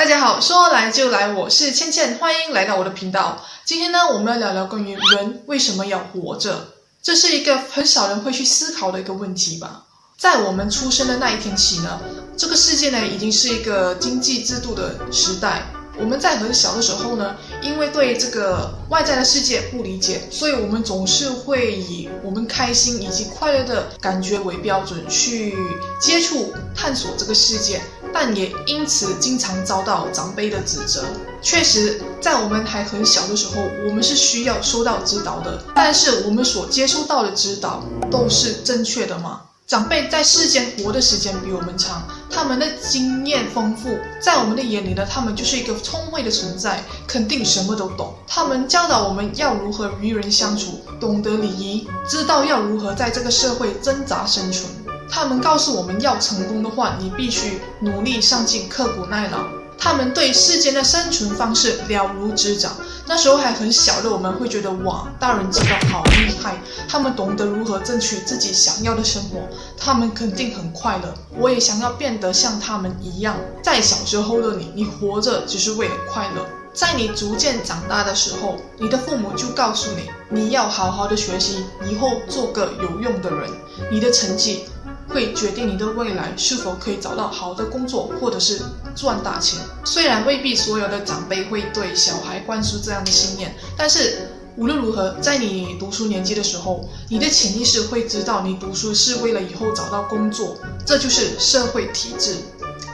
大家好，说来就来，我是倩倩，欢迎来到我的频道。今天呢，我们要聊聊关于人为什么要活着，这是一个很少人会去思考的一个问题吧。在我们出生的那一天起呢，这个世界呢已经是一个经济制度的时代。我们在很小的时候呢，因为对这个外在的世界不理解，所以我们总是会以我们开心以及快乐的感觉为标准去接触、探索这个世界，但也因此经常遭到长辈的指责。确实，在我们还很小的时候，我们是需要受到指导的，但是我们所接收到的指导都是正确的吗？长辈在世间活的时间比我们长，他们的经验丰富，在我们的眼里呢，他们就是一个聪慧的存在，肯定什么都懂。他们教导我们要如何与人相处，懂得礼仪，知道要如何在这个社会挣扎生存。他们告诉我们要成功的话，你必须努力上进，刻苦耐劳。他们对世间的生存方式了如指掌。那时候还很小的我们会觉得，哇，大人知道好厉害，他们懂得如何争取自己想要的生活，他们肯定很快乐，我也想要变得像他们一样。在小时候的你活着只是为了快乐。在你逐渐长大的时候，你的父母就告诉你，你要好好的学习，以后做个有用的人，你的成绩会决定你的未来是否可以找到好的工作，或者是赚大钱。虽然未必所有的长辈会对小孩灌输这样的信念，但是无论如何，在你读书年纪的时候，你的潜意识会知道你读书是为了以后找到工作，这就是社会体制。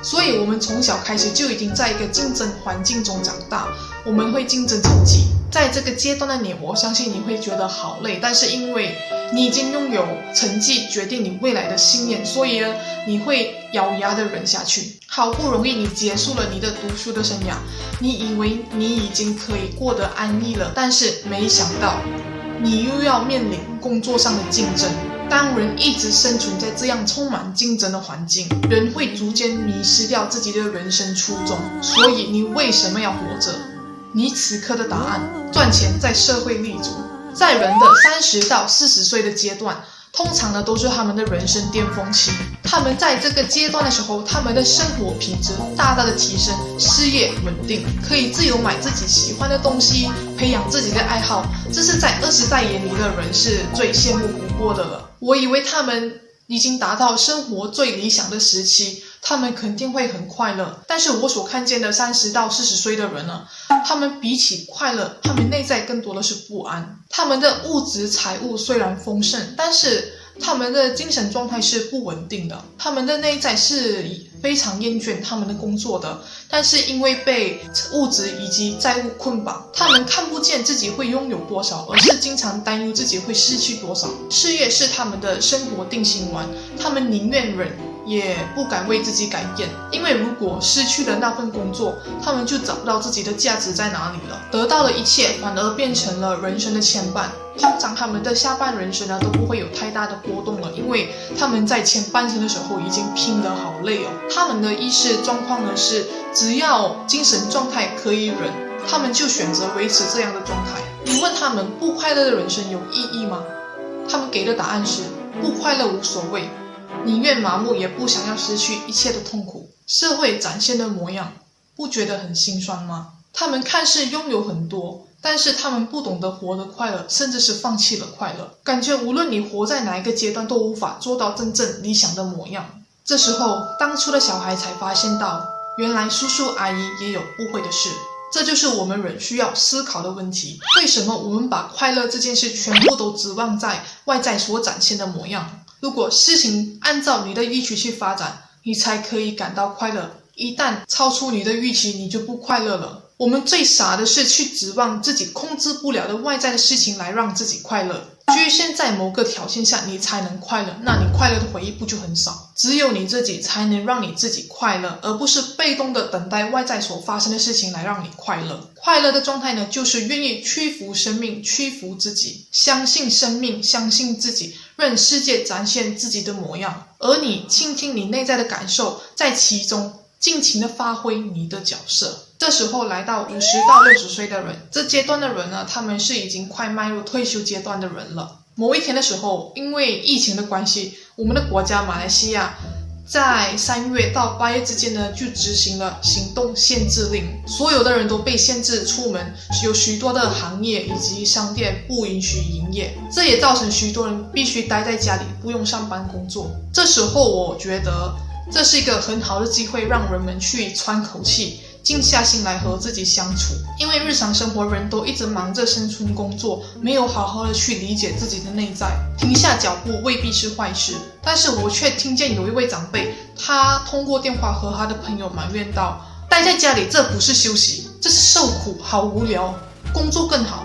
所以我们从小开始就已经在一个竞争环境中长大，我们会竞争成绩。在这个阶段的你，我相信你会觉得好累，但是因为你已经拥有成绩决定你未来的信念，所以呢，你会咬牙的忍下去。好不容易你结束了你的读书的生涯，你以为你已经可以过得安逸了，但是没想到你又要面临工作上的竞争。当人一直生存在这样充满竞争的环境，人会逐渐迷失掉自己的人生初衷。所以你为什么要活着？你此刻的答案：赚钱，在社会立足。在人的30到40岁的阶段，通常呢都是他们的人生巅峰期。他们在这个阶段的时候，他们的生活品质大大的提升，事业稳定，可以自由买自己喜欢的东西，培养自己的爱好。这是在20代眼里的人是最羡慕不过的了。我以为他们已经达到生活最理想的时期，他们肯定会很快乐。但是我所看见的30到40岁的人呢，他们比起快乐，他们内在更多的是不安。他们的物质财物虽然丰盛，但是他们的精神状态是不稳定的。他们的内在是非常厌倦他们的工作的，但是因为被物质以及债务捆绑，他们看不见自己会拥有多少，而是经常担忧自己会失去多少。事业是他们的生活定心丸，他们宁愿忍，也不敢为自己改变，因为如果失去了那份工作，他们就找不到自己的价值在哪里了。得到了一切，反而变成了人生的牵绊。通常他们的下半人生呢都不会有太大的波动了，因为他们在前半生的时候已经拼得好累哦。他们的意识状况呢是，只要精神状态可以忍，他们就选择维持这样的状态。你问他们不快乐的人生有意义吗？他们给的答案是不快乐无所谓，宁愿麻木也不想要失去一切的痛苦。社会展现的模样，不觉得很心酸吗？他们看似拥有很多，但是他们不懂得活得快乐，甚至是放弃了快乐。感觉无论你活在哪一个阶段，都无法做到真正理想的模样。这时候，当初的小孩才发现到，原来叔叔阿姨也有不会的事。这就是我们人需要思考的问题。为什么我们把快乐这件事全部都指望在外在所展现的模样？如果事情按照你的预期去发展，你才可以感到快乐。一旦超出你的预期，你就不快乐了。我们最傻的是去指望自己控制不了的外在的事情来让自己快乐，局限在某个条件下你才能快乐，那你快乐的回忆不就很少？只有你自己才能让你自己快乐，而不是被动的等待外在所发生的事情来让你快乐。快乐的状态呢，就是愿意屈服生命，屈服自己，相信生命，相信自己，让世界展现自己的模样，而你倾听你内在的感受，在其中尽情的发挥你的角色。这时候来到50到60岁的人，这阶段的人呢，他们是已经快迈入退休阶段的人了。某一天的时候，因为疫情的关系，我们的国家马来西亚在3月到8月之间呢，就执行了行动限制令，所有的人都被限制出门，有许多的行业以及商店不允许营业，这也造成许多人必须待在家里，不用上班工作。这时候我觉得这是一个很好的机会，让人们去喘口气，静下心来和自己相处。因为日常生活人都一直忙着生存工作，没有好好的去理解自己的内在，停下脚步未必是坏事。但是我却听见有一位长辈，他通过电话和他的朋友埋怨道，待在家里这不是休息，这是受苦，好无聊，工作更好。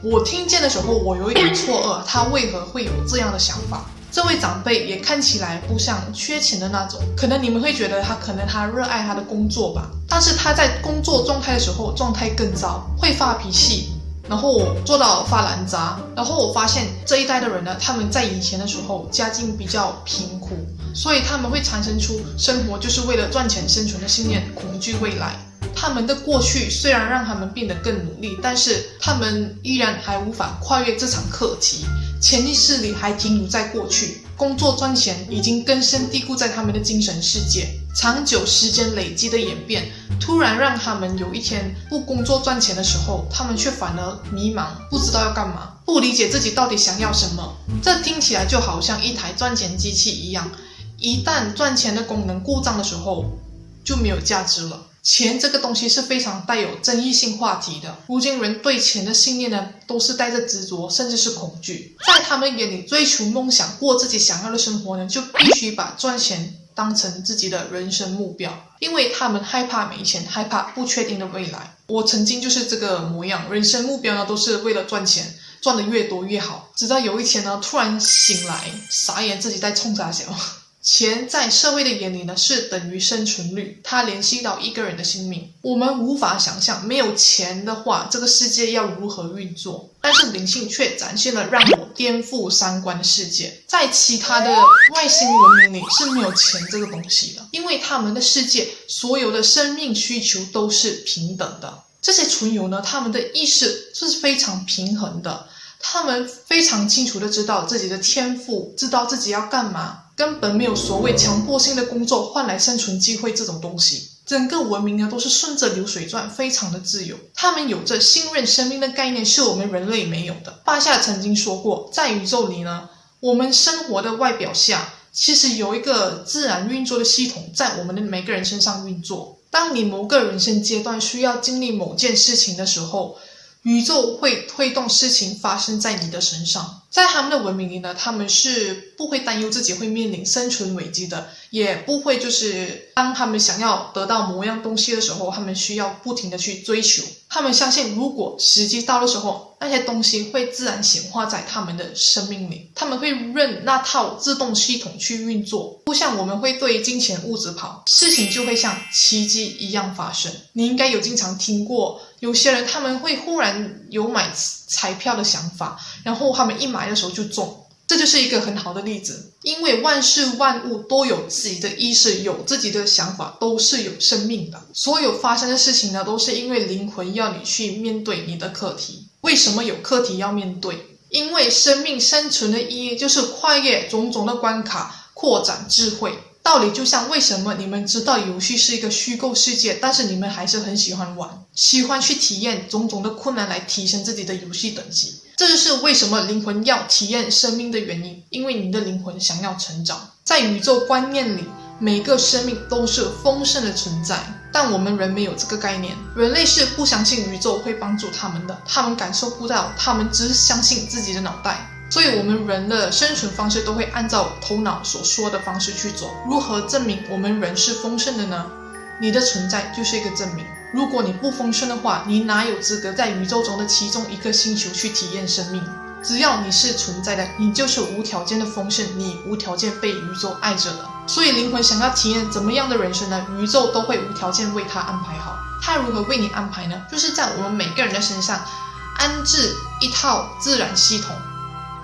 我听见的时候我有一点错愕，他为何会有这样的想法。这位长辈也看起来不像缺钱的那种，可能你们会觉得他热爱他的工作吧，但是他在工作状态的时候状态更糟，会发脾气，然后做到发烂渣。然后我发现这一代的人呢，他们在以前的时候家境比较贫苦，所以他们会产生出生活就是为了赚钱生存的信念，恐惧未来。他们的过去虽然让他们变得更努力，但是他们依然还无法跨越这场课题，潜意识里还停留在过去，工作赚钱已经根深蒂固在他们的精神世界，长久时间累积的演变，突然让他们有一天不工作赚钱的时候，他们却反而迷茫，不知道要干嘛，不理解自己到底想要什么。这听起来就好像一台赚钱机器一样，一旦赚钱的功能故障的时候，就没有价值了。钱这个东西是非常带有争议性话题的，如今人对钱的信念呢，都是带着执着，甚至是恐惧。在他们眼里，追求梦想，过自己想要的生活呢，就必须把赚钱当成自己的人生目标，因为他们害怕没钱，害怕不确定的未来。我曾经就是这个模样，人生目标呢都是为了赚钱，赚得越多越好。直到有一天呢，突然醒来，傻眼自己在冲啥小。钱在社会的眼里呢，是等于生存率，它联系到一个人的性命。我们无法想象没有钱的话，这个世界要如何运作。但是灵性却展现了让我颠覆三观的世界。在其他的外星文明里是没有钱这个东西的，因为他们的世界所有的生命需求都是平等的。这些存有呢，他们的意识是非常平衡的，他们非常清楚的知道自己的天赋，知道自己要干嘛，根本没有所谓强迫性的工作换来生存机会这种东西。整个文明呢都是顺着流水转，非常的自由。他们有着信任生命的概念，是我们人类没有的。巴夏曾经说过，在宇宙里呢，我们生活的外表下其实有一个自然运作的系统在我们的每个人身上运作。当你某个人生阶段需要经历某件事情的时候，宇宙会推动事情发生在你的身上。在他们的文明里呢，他们是不会担忧自己会面临生存危机的，也不会就是当他们想要得到某样东西的时候，他们需要不停的去追求。他们相信如果时机到的时候，那些东西会自然显化在他们的生命里，他们会任那套自动系统去运作。不像我们会对金钱物质跑，事情就会像奇迹一样发生。你应该有经常听过有些人他们会忽然有买彩票的想法，然后他们一买的时候就中，这就是一个很好的例子。因为万事万物都有自己的意识，有自己的想法，都是有生命的。所有发生的事情呢，都是因为灵魂要你去面对你的课题。为什么有课题要面对？因为生命生存的意义就是跨越种种的关卡，扩展智慧。道理就像为什么你们知道游戏是一个虚构世界，但是你们还是很喜欢玩，喜欢去体验种种的困难来提升自己的游戏等级。这就是为什么灵魂要体验生命的原因，因为你的灵魂想要成长。在宇宙观念里，每个生命都是丰盛的存在，但我们人没有这个概念。人类是不相信宇宙会帮助他们的，他们感受不到，他们只相信自己的脑袋。所以我们人的生存方式都会按照头脑所说的方式去走。如何证明我们人是丰盛的呢？你的存在就是一个证明。如果你不丰盛的话，你哪有资格在宇宙中的其中一个星球去体验生命？只要你是存在的，你就是无条件的丰盛，你无条件被宇宙爱着的。所以灵魂想要体验怎么样的人生呢？宇宙都会无条件为他安排好。他如何为你安排呢？就是在我们每个人的身上安置一套自然系统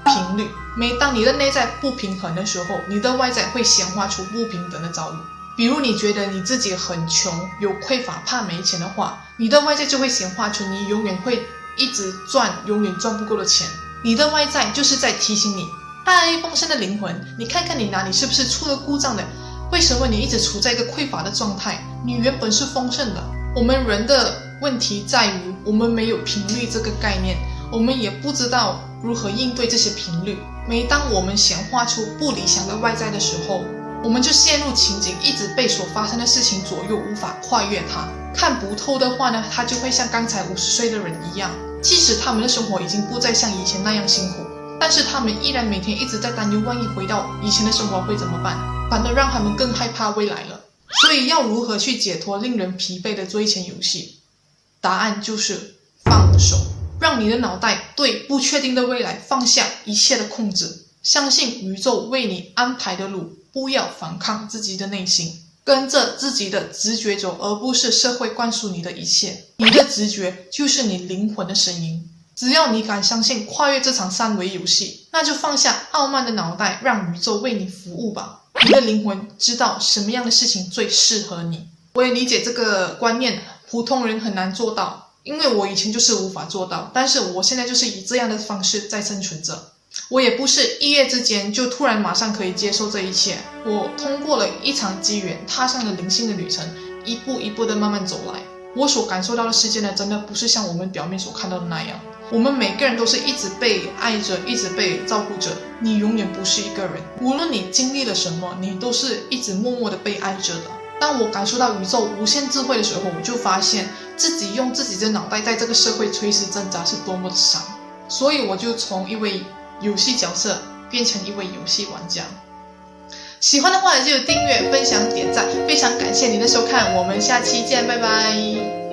频率。每当你的内在不平衡的时候，你的外在会显化出不平等的遭遇。比如你觉得你自己很穷，有匮乏，怕没钱的话，你的外在就会显化出你永远会一直赚，永远赚不够的钱。你的外在就是在提醒你，嗨，丰盛的灵魂，你看看你哪里是不是出了故障的？为什么你一直处在一个匮乏的状态？你原本是丰盛的。我们人的问题在于，我们没有频率这个概念，我们也不知道如何应对这些频率。每当我们显化出不理想的外在的时候，我们就陷入情景，一直被所发生的事情左右，无法跨越它。看不透的话呢，他就会像刚才50岁的人一样，即使他们的生活已经不再像以前那样辛苦，但是他们依然每天一直在担忧，万一回到以前的生活会怎么办，反而让他们更害怕未来了。所以要如何去解脱令人疲惫的追钱游戏？答案就是放手，让你的脑袋对不确定的未来放下一切的控制，相信宇宙为你安排的路，不要反抗自己的内心，跟着自己的直觉走，而不是社会灌输你的一切。你的直觉就是你灵魂的声音。只要你敢相信跨越这场三维游戏，那就放下傲慢的脑袋，让宇宙为你服务吧。你的灵魂知道什么样的事情最适合你。我也理解这个观念，普通人很难做到，因为我以前就是无法做到，但是我现在就是以这样的方式在生存着。我也不是一夜之间就突然马上可以接受这一切，我通过了一场机缘，踏上了灵性的旅程，一步一步的慢慢走来。我所感受到的世界呢，真的不是像我们表面所看到的那样。我们每个人都是一直被爱着，一直被照顾着，你永远不是一个人。无论你经历了什么，你都是一直默默的被爱着的。当我感受到宇宙无限智慧的时候，我就发现自己用自己的脑袋在这个社会垂死挣扎是多么的伤。所以我就从一位游戏角色变成一位游戏玩家。喜欢的话就订阅、分享、点赞，非常感谢您的收看，我们下期见，拜拜。